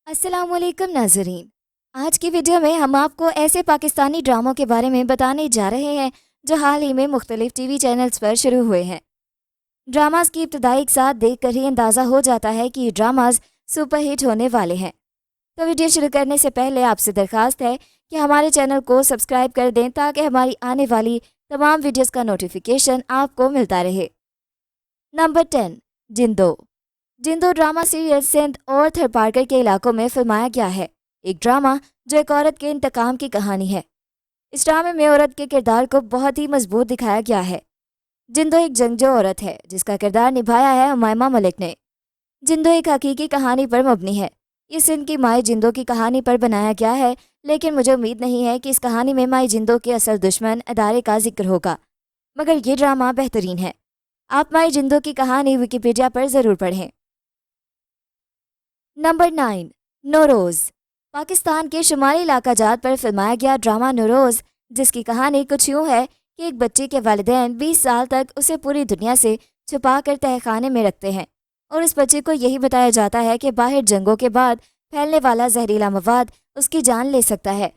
अस्सलाम वालेकुम नाजरीन। आज की वीडियो में हम आपको ऐसे पाकिस्तानी ड्रामों के बारे में बताने जा रहे हैं जो हाल ही में मुख्तलिफ टीवी चैनल्स पर शुरू हुए हैं। ड्रामास की इब्तदाई एक साथ देख कर ही अंदाज़ा हो जाता है कि ये ड्रामास सुपरहिट होने वाले हैं। तो वीडियो शुरू करने से पहले आपसे दरख्वास्त है कि हमारे चैनल को सब्सक्राइब कर दें ताकि हमारी आने वाली तमाम वीडियोस का नोटिफिकेशन आपको मिलता रहे। नंबर 10, जिंदो। जिंदो ड्रामा सीरियल सिंध और थरपारकर के इलाकों में फिल्माया गया है। एक ड्रामा जो एक औरत के इंतकाम की कहानी है। इस ड्रामे में औरत के किरदार को बहुत ही मजबूत दिखाया गया है। जिंदो एक जंगजू औरत है जिसका किरदार निभाया है हुमायमा मलिक ने। जिंदो एक हकीकी कहानी पर मबनी है। ये सिंध की माई जिंदो की कहानी पर बनाया गया है, लेकिन मुझे उम्मीद नहीं है कि इस कहानी में माई जिंदो के असल दुश्मन अदारे का जिक्र होगा, मगर ये ड्रामा बेहतरीन है। आप माई जिंदो की कहानी विकिपीडिया पर ज़रूर पढ़ें। नंबर 9, नौरोज़। पाकिस्तान के शुमाली इलाका जात पर फिल्माया गया ड्रामा नौरोज़, जिसकी कहानी कुछ यूँ है कि एक बच्चे के वालिदैन 20 साल तक उसे पूरी दुनिया से छुपा कर तहखाने में रखते हैं और इस बच्चे को यही बताया जाता है कि बाहर जंगों के बाद फैलने वाला जहरीला मवाद उसकी जान ले सकता है।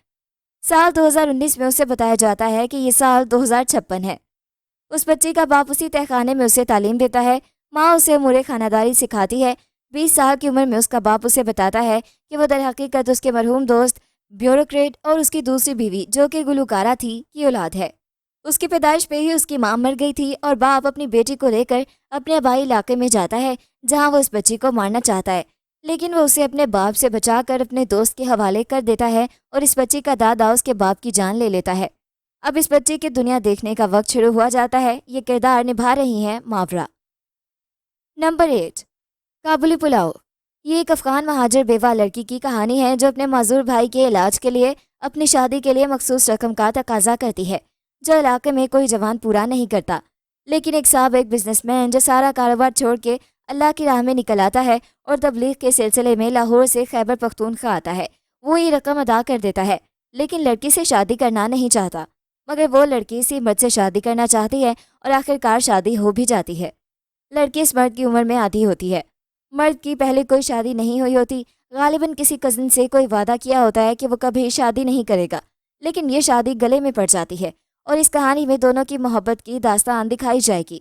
साल 2019 में उसे बताया जाता है कि ये साल 2056 है। उस बच्चे का बाप उसी तहखाने में उसे तालीम देता है। माँ उसे अमूर खानादारी सिखाती है। 20 साल की उम्र में उसका बाप उसे बताता है कि वो दरहकीकत उसके मरहूम दोस्त ब्यूरोक्रेट और उसकी दूसरी बीवी जो कि गुलकारा थी की औलाद है। उसकी पैदाइश पे ही उसकी माँ मर गई थी और बाप अपनी बेटी को लेकर अपने आबाई इलाके में जाता है जहाँ वो इस बच्ची को मारना चाहता है, लेकिन वो उसे अपने बाप से बचाकर अपने दोस्त के हवाले कर देता है और इस बच्ची का दादा उसके बाप की जान ले लेता है। अब इस बच्चे की दुनिया देखने का वक्त शुरू हुआ जाता है। ये किरदार निभा रही हैं मावरा। नंबर 8, काबुली पुलाव। ये एक अफ़गान महाजिर बेवा लड़की की कहानी है जो अपने माजूर भाई के इलाज के लिए अपनी शादी के लिए मखसूस रकम का तकाजा करती है, जो इलाके में कोई जवान पूरा नहीं करता। लेकिन एक साबिक बिजनेसमैन जो सारा कारोबार छोड़ के अल्लाह की राह में निकल आता है और तबलीग के सिलसिले में लाहौर से खैबर पख्तूनख्वा आता है, वो ये रकम अदा कर देता है, लेकिन लड़की से शादी करना नहीं चाहता। मगर वो लड़की इसी मर्द से शादी करना चाहती है और आखिरकार शादी हो भी जाती है। लड़की इस मर्द की उम्र में आधी होती है। मर्द की पहले कोई शादी नहीं हुई होती। गालिबन किसी कज़न से कोई वादा किया होता है कि वो कभी शादी नहीं करेगा, लेकिन ये शादी गले में पड़ जाती है और इस कहानी में दोनों की मोहब्बत की दास्तान दिखाई जाएगी।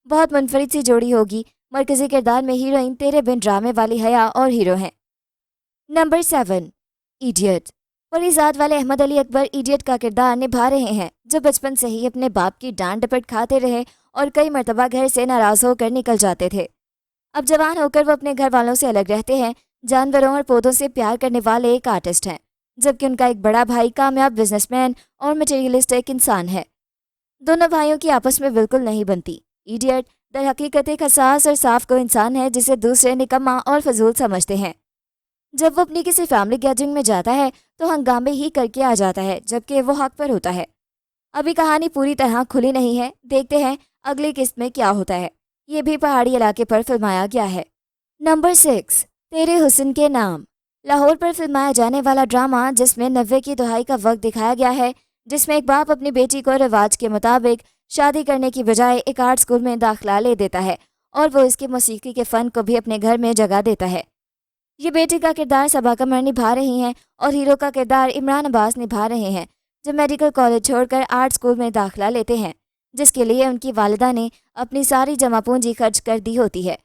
बहुत मुनफरिद सी जोड़ी होगी। मरकजी किरदार में हीरोइन तेरे बिन ड्रामे वाली हया और हीरो हैं। Number 7, idiot. परिजात वाले अहमद अली अकबर इडियट का किरदार निभा रहे हैं, जो बचपन से ही अपने बाप की डांट डपट खाते रहे और कई मरतबा घर से नाराज़ होकर निकल जाते थे। अब जवान होकर वो अपने घर वालों से अलग रहते हैं। जानवरों और पौधों से प्यार करने वाले एक आर्टिस्ट हैं, जबकि उनका एक बड़ा भाई कामयाब बिजनेसमैन और मटेरियलिस्ट एक इंसान है। दोनों भाइयों की आपस में बिल्कुल नहीं बनती। इडियट दर हकीकत एक हसास और साफ को इंसान है जिसे दूसरे निकम्मा और फजूल समझते हैं। जब वो अपनी किसी फैमिली गैदरिंग में जाता है तो हंगामे ही करके आ जाता है, जबकि वो हक पर होता है। अभी कहानी पूरी तरह खुली नहीं है, देखते हैं अगली किस्त में क्या होता है। ये भी पहाड़ी इलाके पर फिल्माया गया है। नंबर 6, तेरे हुस्न के नाम। लाहौर पर फिल्माया जाने वाला ड्रामा जिसमें 90 की दहाई का वक्त दिखाया गया है, जिसमें एक बाप अपनी बेटी को रिवाज के मुताबिक शादी करने की बजाय एक आर्ट स्कूल में दाखिला ले देता है और वो इसके मौसीकी के फ़न को भी अपने घर में जगह देता है। ये बेटी का किरदार सबा कमर निभा रही हैं और हीरो का किरदार इमरान अब्बास निभा रहे हैं, जो मेडिकल कॉलेज छोड़कर आर्ट स्कूल में दाखिला लेते हैं, जिसके लिए उनकी वालिदा ने अपनी सारी जमा पूंजी खर्च कर दी होती है।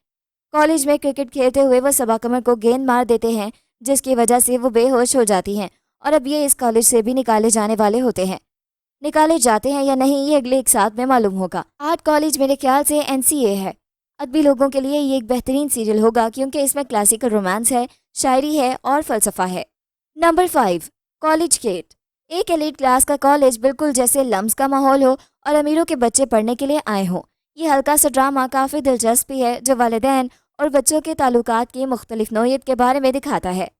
कॉलेज में क्रिकेट खेलते हुए वो सबा कमर को गेंद मार देते हैं, जिसकी वजह से वो बेहोश हो जाती हैं और अब ये इस कॉलेज से भी निकाले जाने वाले होते हैं। निकाले जाते हैं या नहीं ये अगले एक साथ में मालूम होगा। आर्ट कॉलेज मेरे ख्याल से NCA है। अदबी लोगों के लिए ये एक बेहतरीन सीरियल होगा क्योंकि इसमें क्लासिकल रोमांस है, शायरी है और फ़लसफ़ा है। Number 5, college gate. एक एलीट क्लास का कॉलेज बिल्कुल जैसे लम्स का माहौल हो और अमीरों के बच्चे पढ़ने के लिए आए हों। ये हल्का सा ड्रामा काफ़ी दिलचस्प भी है, जो वालिदैन और बच्चों के ताल्लुकात की मुख्तलिफ नौइयत के बारे में दिखाता है।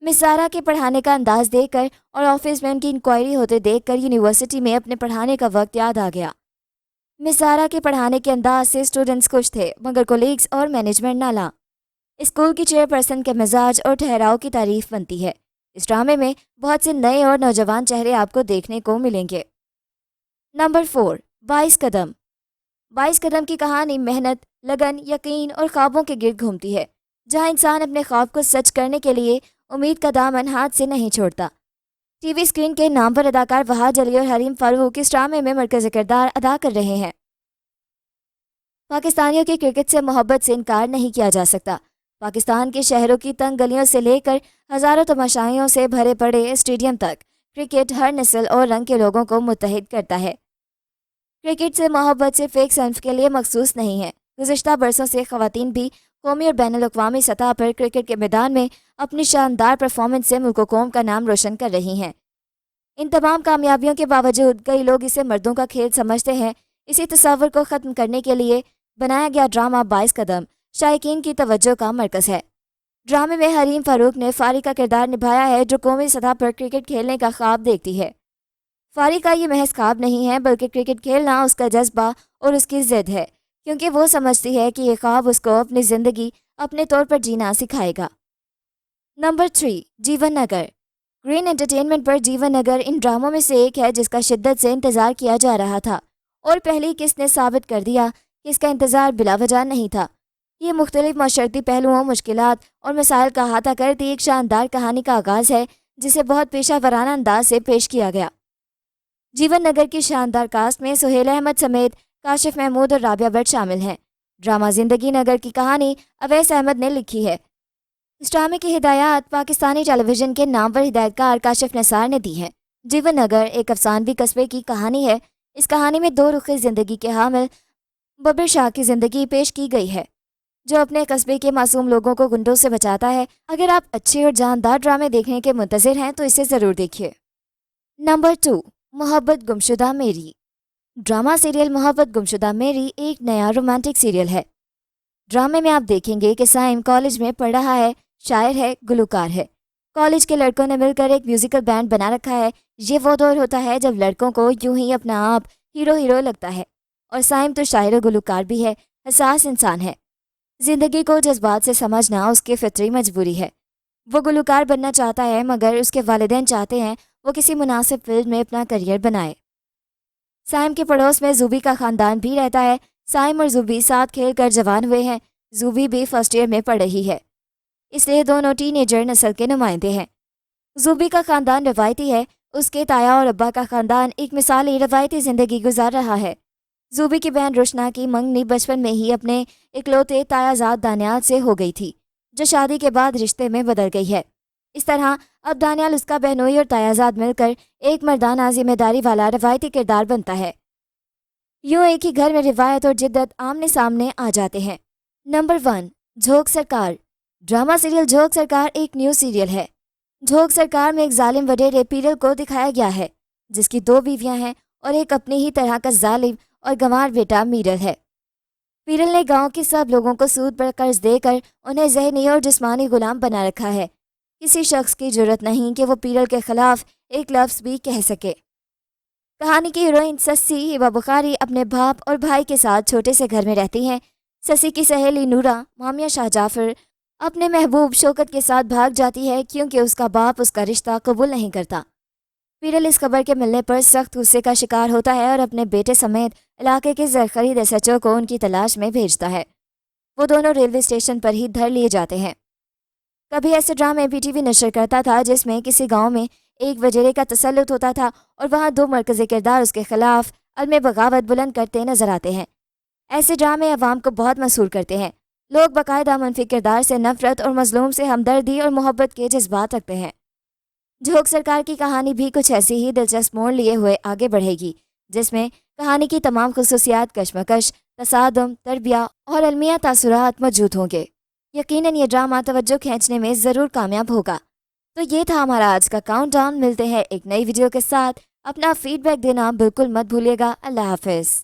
मिस ज़ारा के पढ़ाने का अंदाज देखकर और ऑफिस में उनकी इंक्वायरी होते देखकर यूनिवर्सिटी में अपने पढ़ाने का वक्त याद आ गया। मिस ज़ारा के पढ़ाने के अंदाज से स्टूडेंट्स खुश थे, मगर कोलीग्स और मैनेजमेंट नाला। स्कूल की चेयरपर्सन के मिजाज और ठहराव की तारीफ बनती है। इस ड्रामे में बहुत से नए और नौजवान चेहरे आपको देखने को मिलेंगे। नंबर 4, 22 कदम। 22 कदम की कहानी मेहनत, लगन, यकीन और ख्वाबों के गिर्द घूमती है, جہاں انسان اپنے خواب کو سچ کرنے کے لیے امید کا دامن ہاتھ سے نہیں چھوڑتا۔ ٹی وی اسکرین کے نامور اداکار وحاد علی اور حریم فاروق اس ڈرامے میں مرکزی کردار ادا کر رہے ہیں۔ پاکستانیوں کی کرکٹ سے محبت سے انکار نہیں کیا جا سکتا۔ پاکستان کے شہروں کی تنگ گلیوں سے لے کر ہزاروں تماشائیوں سے بھرے پڑے اسٹیڈیم تک کرکٹ ہر نسل اور رنگ کے لوگوں کو متحد کرتا ہے۔ کرکٹ سے محبت صرف ایک صنف کے لیے مخصوص نہیں ہے۔ گزشتہ برسوں سے خواتین بھی قومی اور بین الاقوامی سطح پر کرکٹ کے میدان میں اپنی شاندار پرفارمنس سے ملک و قوم کا نام روشن کر رہی ہیں۔ ان تمام کامیابیوں کے باوجود کئی لوگ اسے مردوں کا کھیل سمجھتے ہیں۔ اسی تصور کو ختم کرنے کے لیے بنایا گیا ڈرامہ 22 قدم شائقین کی توجہ کا مرکز ہے۔ ڈرامے میں حریم فاروق نے فاری کا کردار نبھایا ہے، جو قومی سطح پر کرکٹ کھیلنے کا خواب دیکھتی ہے۔ فاری کا یہ محض خواب نہیں ہے، بلکہ کرکٹ کھیلنا اس کا جذبہ اور اس کی ضد ہے، کیونکہ وہ سمجھتی ہے کہ یہ خواب اس کو اپنی زندگی اپنے طور پر جینا سکھائے گا۔ نمبر 3، جیون نگر۔ گرین انٹرٹینمنٹ پر جیون نگر ان ڈراموں میں سے ایک ہے جس کا شدت سے انتظار کیا جا رہا تھا، اور پہلی قسط نے ثابت کر دیا کہ اس کا انتظار بلا وجہ نہیں تھا۔ یہ مختلف معاشرتی پہلوؤں، مشکلات اور مسائل کا احاطہ کرتی ایک شاندار کہانی کا آغاز ہے، جسے بہت پیشہ ورانہ انداز سے پیش کیا گیا۔ جیون نگر کی شاندار کاسٹ میں سہیل احمد سمیت کاشف محمود اور رابعہ بٹ شامل ہیں۔ ڈرامہ زندگی نگر کی کہانی اویس احمد نے لکھی ہے۔ اس ڈرامے کی ہدایات پاکستانی ٹیلی ویژن کے نامور ہدایت کار کاشف نثار نے دی ہے۔ جیون نگر ایک افسانوی قصبے کی کہانی ہے۔ اس کہانی میں دو رخی زندگی کے حامل ببر شاہ کی زندگی پیش کی گئی ہے، جو اپنے قصبے کے معصوم لوگوں کو گنڈوں سے بچاتا ہے۔ اگر آپ اچھے اور جاندار ڈرامے دیکھنے کے منتظر ہیں تو اسے ضرور دیکھیے۔ نمبر 2، محبت گمشدہ میری۔ ڈرامہ سیریل محبت گمشدہ میری ایک نیا رومانٹک سیریل ہے۔ ڈرامے میں آپ دیکھیں گے کہ سائم کالج میں پڑھ رہا ہے، شاعر ہے، گلوکار ہے۔ کالج کے لڑکوں نے مل کر ایک میوزیکل بینڈ بنا رکھا ہے۔ یہ وہ دور ہوتا ہے جب لڑکوں کو یوں ہی اپنا آپ ہیرو لگتا ہے، اور سائم تو شاعر و گلوکار بھی ہے، حساس انسان ہے۔ زندگی کو جذبات سے سمجھنا اس کی فطری مجبوری ہے۔ وہ گلوکار بننا چاہتا ہے، مگر اس کے والدین چاہتے ہیں وہ کسی مناسب فیلڈ میں اپنا کریئر بنائے۔ سائم کے پڑوس میں زوبی کا خاندان بھی رہتا ہے۔ سائم اور زوبی ساتھ کھیل کر جوان ہوئے ہیں۔ زوبی بھی فرسٹ ایئر میں پڑھ رہی ہے، اس لیے دونوں ٹین ایجر نسل کے نمائندے ہیں۔ زوبی کا خاندان روایتی ہے، اس کے تایا اور ابا کا خاندان ایک مثالی روایتی زندگی گزار رہا ہے۔ زوبی کی بہن روشنا کی منگنی بچپن میں ہی اپنے اکلوتے تایا زاد دانیال سے ہو گئی تھی، جو شادی کے بعد رشتے میں بدل گئی ہے۔ اس طرح اب دانیال اس کا بہنوئی اور تایا زاد مل کر ایک مردانہ ذمہ داری والا روایتی کردار بنتا ہے۔ یوں ایک ہی گھر میں روایت اور جدت آمنے سامنے آ جاتے ہیں۔ نمبر 1، جھوک سرکار۔ ڈرامہ سیریل جھوک سرکار ایک نیو سیریل ہے۔ جھوک سرکار میں ایک ظالم وڈیرے پیرل کو دکھایا گیا ہے، جس کی 2 بیویاں ہیں اور ایک اپنی ہی طرح کا ظالم اور گنوار بیٹا میرل ہے۔ پیرل نے گاؤں کے سب لوگوں کو سود پر قرض دے کر انہیں ذہنی اور جسمانی غلام بنا رکھا ہے۔ کسی شخص کی جرت نہیں کہ وہ پیرل کے خلاف ایک لفظ بھی کہہ سکے۔ کہانی کی ہیروئن سسی ہبہ بخاری اپنے باپ اور بھائی کے ساتھ چھوٹے سے گھر میں رہتی ہیں۔ سسی کی سہیلی نورا مامیہ شاہ جعفر اپنے محبوب شوکت کے ساتھ بھاگ جاتی ہے، کیونکہ اس کا باپ اس کا رشتہ قبول نہیں کرتا۔ پیرل اس خبر کے ملنے پر سخت غصے کا شکار ہوتا ہے اور اپنے بیٹے سمیت علاقے کے زرخرید ایس ایچ او کو ان کی تلاش میں بھیجتا ہے۔ وہ دونوں ریلوے اسٹیشن پر ہی دھر لیے جاتے ہیں۔ کبھی ایسے ڈرامے پی ٹی وی نشر کرتا تھا جس میں کسی گاؤں میں ایک وزیرے کا تسلط ہوتا تھا، اور وہاں 2 مرکزی کردار اس کے خلاف علم بغاوت بلند کرتے نظر آتے ہیں۔ ایسے ڈرامے عوام کو بہت مسحور کرتے ہیں۔ لوگ باقاعدہ منفی کردار سے نفرت اور مظلوم سے ہمدردی اور محبت کے جذبات رکھتے ہیں۔ جھوک سرکار کی کہانی بھی کچھ ایسی ہی دلچسپ موڑ لیے ہوئے آگے بڑھے گی، جس میں کہانی کی تمام خصوصیات، کشمکش، تصادم، تربیہ اور علمیہ تاثرات موجود ہوں گے۔ یقیناً یہ ڈرامہ توجہ کھینچنے میں ضرور کامیاب ہوگا۔ تو یہ تھا ہمارا آج کا کاؤنٹ ڈاؤن۔ ملتے ہیں ایک نئی ویڈیو کے ساتھ۔ اپنا فیڈ بیک دینا بالکل مت بھولیے گا۔ اللہ حافظ۔